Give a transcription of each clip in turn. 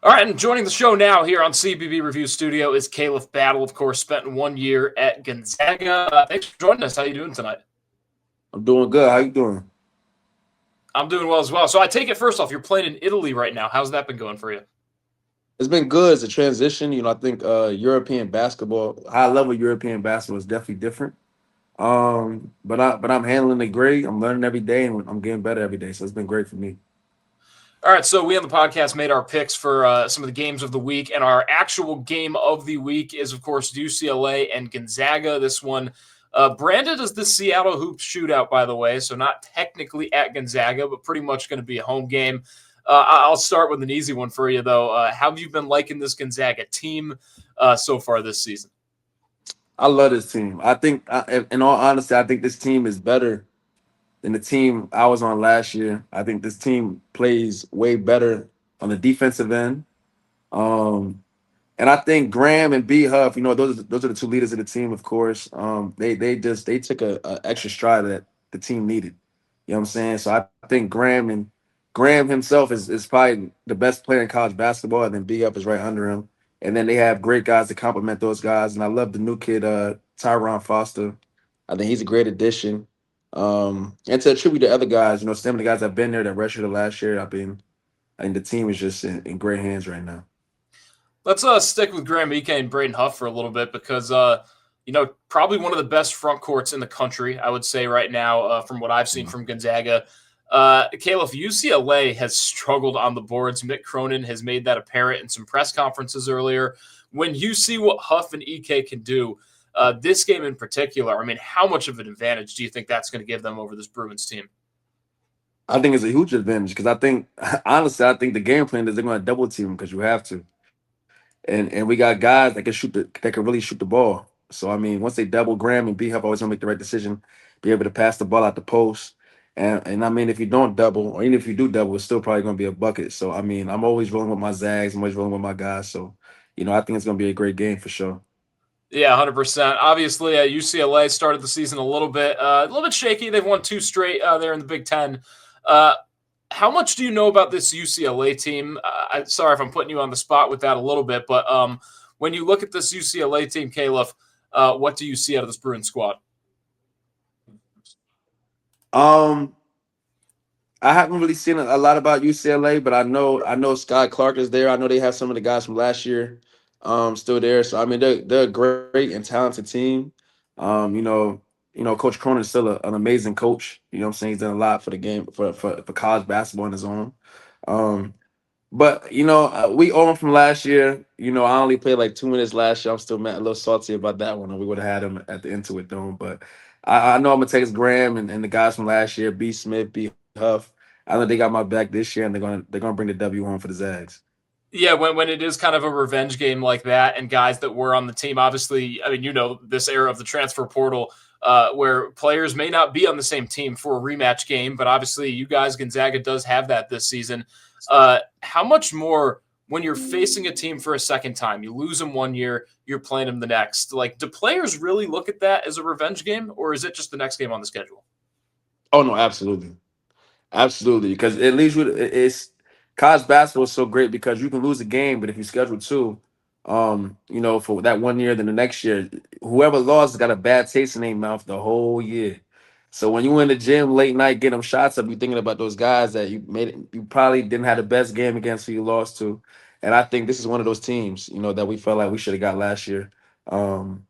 All right, and joining the show now here on CBB Review Studio is Khalif Battle, of course, spent 1 year at Gonzaga. Thanks for joining us. How you doing tonight? I'm doing good. How you doing? I'm doing well as well. So I take it first off, you're playing in Italy right now. How's that been going for you? It's been good. It's a transition. I think European basketball, high level European basketball is definitely different. But I'm handling it great. I'm learning every day and I'm getting better every day. So it's been great for me. All right, so we on the podcast made our picks for some of the games of the week, and our actual game of the week is, of course, UCLA and Gonzaga. This one branded as the Seattle Hoops shootout, by the way, so not technically at Gonzaga, but pretty much going to be a home game. I'll start with an easy one for you, though. How have you been liking this Gonzaga team so far this season? I love this team. In all honesty, I think this team is better than the team I was on last year. I think this team plays way better on the defensive end. Um, And I think Graham and B Huff, those are the two leaders of the team, of course. They took a extra stride that the team needed. You know what I'm saying? So I think Graham himself is probably the best player in college basketball, and then B Huff is right under him. And then they have great guys to complement those guys. And I love the new kid, Tyron Foster. I think he's a great addition. And to attribute to other guys, some of the guys that have been there that redshirted last year, I think the team is just in great hands right now. Let's stick with Graham Ike and Braden Huff for a little bit because, probably one of the best front courts in the country, I would say right now, from what I've seen from Gonzaga. Caleb, UCLA has struggled on the boards. Mick Cronin has made that apparent in some press conferences earlier. When you see what Huff and Ike can do, this game in particular, I mean, how much of an advantage do you think that's going to give them over this Bruins team? I think it's a huge advantage because honestly, I think the game plan is they're going to double team because you have to, and we got guys that can really shoot the ball. So I mean, once they double Graham and B Hub, always gonna make the right decision, be able to pass the ball out the post, and I mean, if you don't double or even if you do double, it's still probably going to be a bucket. So I mean, I'm always rolling with my Zags, I'm always rolling with my guys. So I think it's going to be a great game for sure. Yeah, 100%. Obviously, UCLA started the season a little bit shaky. They've won two straight there in the Big Ten. Uh, how much do you know about this UCLA team? Sorry if I'm putting you on the spot with that a little bit, but when you look at this UCLA team, Caleb, what do you see out of this Bruins squad? Um, I haven't really seen a lot about UCLA, but I know Scott Clark is there. I know they have some of the guys from last year still there. So I mean they're a great and talented team. Um, you know, Coach Cronin is still an amazing coach. You know what I'm saying? He's done a lot for the game for college basketball on his own. Um, but we owe him from last year. I only played like 2 minutes last year. I'm still mad, a little salty about that one. We would have had him at the Intuit Dome. But I know I'm gonna text Graham and the guys from last year, B Smith, B Huff. I know they got my back this year, and they're gonna bring the W home for the Zags. Yeah, when it is kind of a revenge game like that, and guys that were on the team, obviously, I mean, this era of the transfer portal, where players may not be on the same team for a rematch game, but obviously, you guys, Gonzaga does have that this season. How much more when you're facing a team for a second time? You lose them 1 year, you're playing them the next. Like, do players really look at that as a revenge game, or is it just the next game on the schedule? Oh no, absolutely. Absolutely, because at least it's college basketball is so great because you can lose a game, but if you schedule two, for that 1 year, then the next year, whoever lost got a bad taste in their mouth the whole year. So when you in the gym late night getting them shots up, you thinking about those guys that you probably didn't have the best game against who you lost to. And I think this is one of those teams, that we felt like we should have got last year. Um,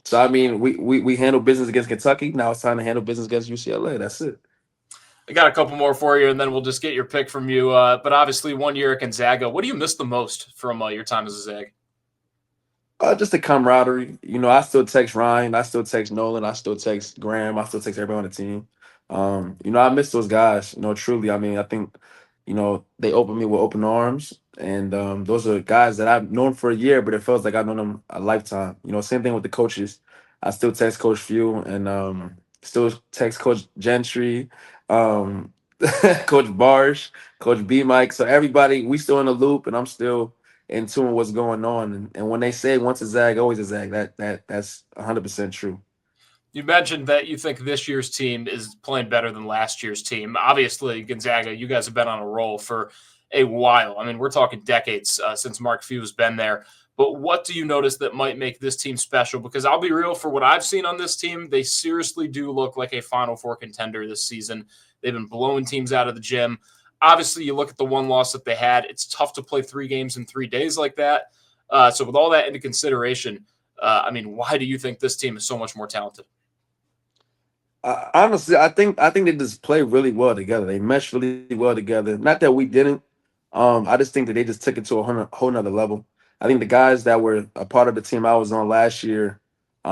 so I mean, we handled business against Kentucky. Now it's time to handle business against UCLA. That's it. I got a couple more for you, and then we'll just get your pick from you. But obviously, 1 year at Gonzaga. What do you miss the most from your time as a Zag? Just the camaraderie. I still text Ryan. I still text Nolan. I still text Graham. I still text everybody on the team. I miss those guys. Truly. I mean, I think, they opened me with open arms. And those are guys that I've known for a year, but it feels like I've known them a lifetime. Same thing with the coaches. I still text Coach Few and still text Coach Gentry, um, Coach Barsh, Coach B Mike. So everybody, we still in the loop, and I'm still in tune with what's going on. And when they say once a Zag, always a Zag, that's 100% true. You mentioned that you think this year's team is playing better than last year's team. Obviously, Gonzaga, you guys have been on a roll for a while. I mean, we're talking decades since Mark Few has been there. But what do you notice that might make this team special? Because I'll be real, for what I've seen on this team, they seriously do look like a Final Four contender this season. They've been blowing teams out of the gym. Obviously, you look at the one loss that they had. It's tough to play 3 games in 3 days like that. So with all that into consideration, I mean, why do you think this team is so much more talented? Honestly, I think they just play really well together. They mesh really well together. Not that we didn't. I just think that they just took it to a whole nother level. I think the guys that were a part of the team I was on last year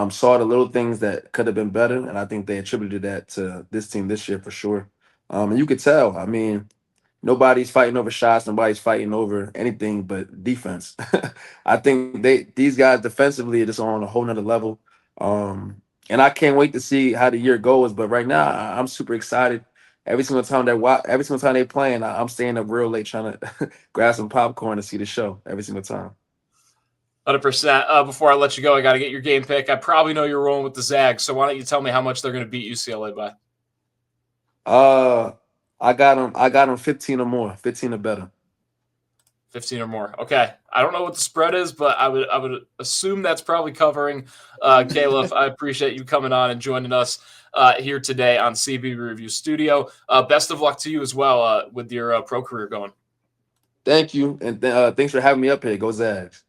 saw the little things that could have been better, and I think they attributed that to this team this year for sure. And you could tell. I mean, nobody's fighting over shots. Nobody's fighting over anything but defense. I think these guys defensively are just on a whole nother level. Um, and I can't wait to see how the year goes. But right now, I'm super excited. Every single time they're playing, I'm staying up real late trying to grab some popcorn to see the show every single time. 100%. Before I let you go, I got to get your game pick. I probably know you're rolling with the Zags, so why don't you tell me how much they're going to beat UCLA by? Uh, I got them 15 or more, 15 or better. 15 or more. Okay. I don't know what the spread is, but I would assume that's probably covering. Caleb, I appreciate you coming on and joining us here today on CB Review Studio. Best of luck to you as well with your pro career going. Thank you, and thanks for having me up here. Go Zags.